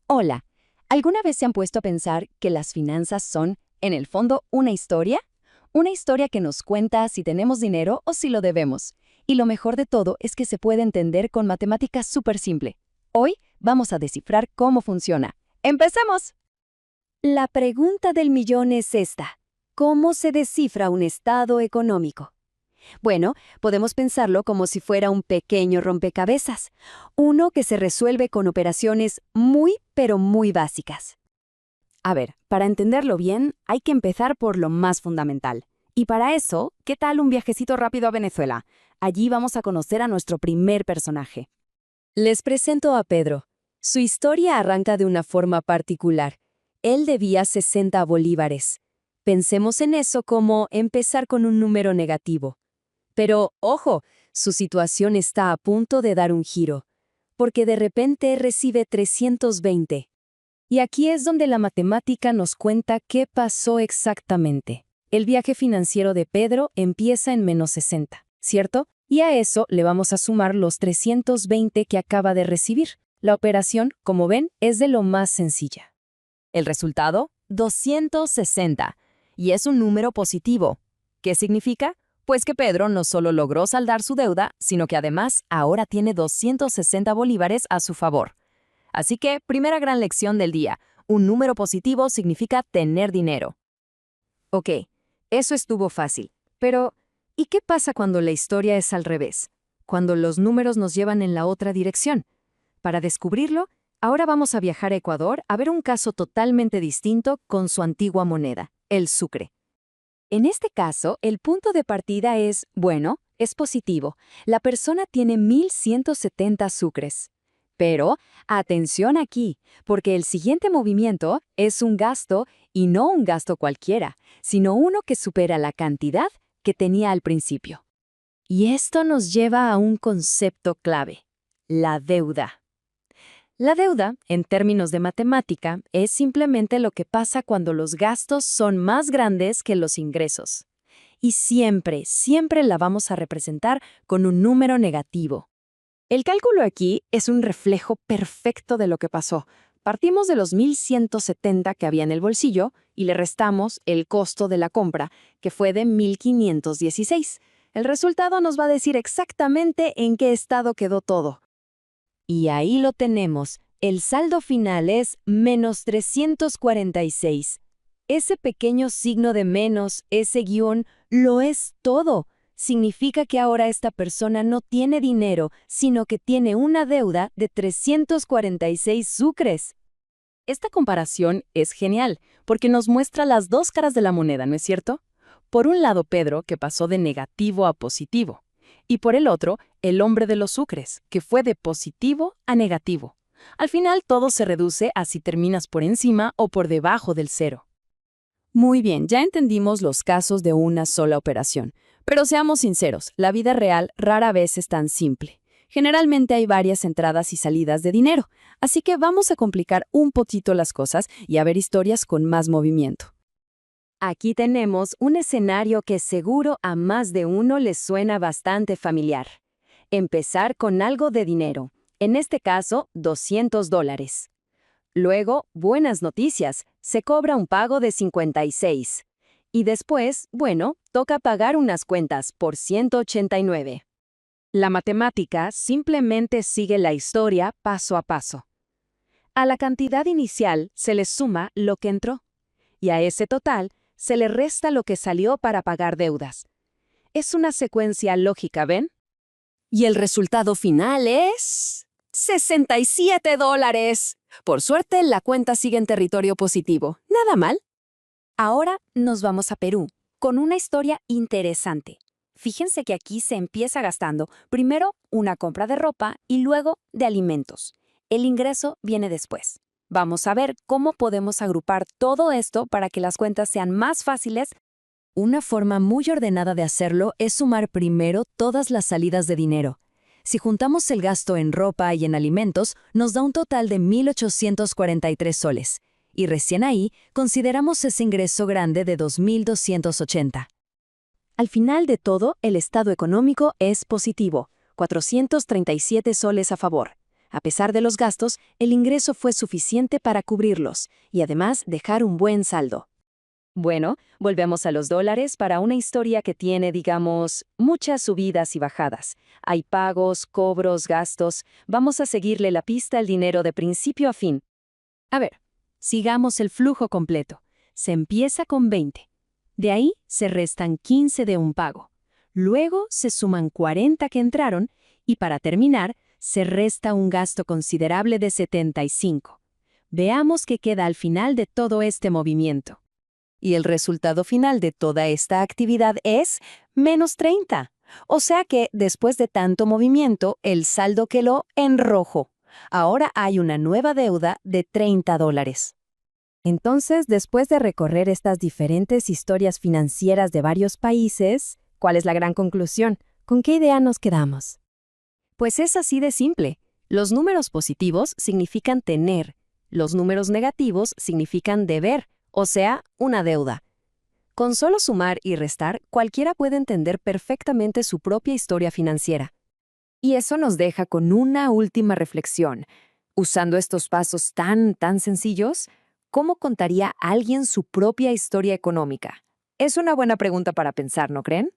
Hola, ¿alguna vez se han puesto a pensar que las finanzas son, en el fondo, una historia? Una historia que nos cuenta si tenemos dinero o si lo debemos. Y lo mejor de todo es que se puede entender con matemáticas súper simple. Hoy vamos a descifrar cómo funciona. ¡Empecemos! La pregunta del millón es esta: ¿cómo se descifra un estado económico? Bueno, podemos pensarlo como si fuera un pequeño rompecabezas, uno que se resuelve con operaciones muy, pero muy básicas. A ver, para entenderlo bien, hay que empezar por lo más fundamental. Y para eso, ¿qué tal un viajecito rápido a Venezuela? Allí vamos a conocer a nuestro primer personaje. Les presento a Pedro. Su historia arranca de una forma particular. Él debía 60 bolívares. Pensemos en eso como empezar con un número negativo. Pero, ojo, su situación está a punto de dar un giro, porque de repente recibe 320. Y aquí es donde la matemática nos cuenta qué pasó exactamente. El viaje financiero de Pedro empieza en -60, ¿cierto? Y a eso le vamos a sumar los 320 que acaba de recibir. La operación, como ven, es de lo más sencilla. El resultado, 260. Y es un número positivo. ¿Qué significa? Pues que Pedro no solo logró saldar su deuda, sino que además ahora tiene 260 bolívares a su favor. Así que, primera gran lección del día, un número positivo significa tener dinero. Ok, eso estuvo fácil. Pero, ¿y qué pasa cuando la historia es al revés? Cuando los números nos llevan en la otra dirección. Para descubrirlo, ahora vamos a viajar a Ecuador a ver un caso totalmente distinto con su antigua moneda, el sucre. En este caso, el punto de partida es, bueno, es positivo. La persona tiene 1170 sucres. Pero, atención aquí, porque el siguiente movimiento es un gasto y no un gasto cualquiera, sino uno que supera la cantidad que tenía al principio. Y esto nos lleva a un concepto clave: la deuda. La deuda, en términos de matemática, es simplemente lo que pasa cuando los gastos son más grandes que los ingresos. Y siempre, siempre la vamos a representar con un número negativo. El cálculo aquí es un reflejo perfecto de lo que pasó. Partimos de los 1170 que había en el bolsillo y le restamos el costo de la compra, que fue de 1516. El resultado nos va a decir exactamente en qué estado quedó todo. Y ahí lo tenemos. El saldo final es -346. Ese pequeño signo de menos, ese guión, lo es todo. Significa que ahora esta persona no tiene dinero, sino que tiene una deuda de 346 sucres. Esta comparación es genial, porque nos muestra las dos caras de la moneda, ¿no es cierto? Por un lado, Pedro, que pasó de negativo a positivo, y por el otro, el hombre de los sucres, que fue de positivo a negativo. Al final, todo se reduce a si terminas por encima o por debajo del cero. Muy bien, ya entendimos los casos de una sola operación, pero seamos sinceros, la vida real rara vez es tan simple. Generalmente hay varias entradas y salidas de dinero, así que vamos a complicar un poquito las cosas y a ver historias con más movimiento. Aquí tenemos un escenario que seguro a más de uno les suena bastante familiar. Empezar con algo de dinero, en este caso $200. Luego, buenas noticias, se cobra un pago de 56. Y después, bueno, toca pagar unas cuentas por 189. La matemática simplemente sigue la historia paso a paso. A la cantidad inicial se le suma lo que entró, y a ese total se le resta lo que salió para pagar deudas. Es una secuencia lógica, ¿ven? Y el resultado final es $67. Por suerte, la cuenta sigue en territorio positivo. Nada mal. Ahora nos vamos a Perú, con una historia interesante. Fíjense que aquí se empieza gastando primero una compra de ropa y luego de alimentos. El ingreso viene después. Vamos a ver cómo podemos agrupar todo esto para que las cuentas sean más fáciles. Una forma muy ordenada de hacerlo es sumar primero todas las salidas de dinero. Si juntamos el gasto en ropa y en alimentos, nos da un total de 1,843 soles. Y recién ahí, consideramos ese ingreso grande de 2,280. Al final de todo, el estado económico es positivo, 437 soles a favor. A pesar de los gastos, el ingreso fue suficiente para cubrirlos y además dejar un buen saldo. Bueno, volvemos a los dólares para una historia que tiene, digamos, muchas subidas y bajadas. Hay pagos, cobros, gastos. Vamos a seguirle la pista al dinero de principio a fin. A ver, sigamos el flujo completo. Se empieza con 20. De ahí se restan 15 de un pago. Luego se suman 40 que entraron y para terminar se resta un gasto considerable de 75. Veamos qué queda al final de todo este movimiento. Y el resultado final de toda esta actividad es menos 30. O sea que, después de tanto movimiento, el saldo quedó en rojo. Ahora hay una nueva deuda de $30. Entonces, después de recorrer estas diferentes historias financieras de varios países, ¿cuál es la gran conclusión? ¿Con qué idea nos quedamos? Pues es así de simple. Los números positivos significan tener, los números negativos significan deber, o sea, una deuda. Con solo sumar y restar, cualquiera puede entender perfectamente su propia historia financiera. Y eso nos deja con una última reflexión. Usando estos pasos tan sencillos, ¿cómo contaría alguien su propia historia económica? Es una buena pregunta para pensar, ¿no creen?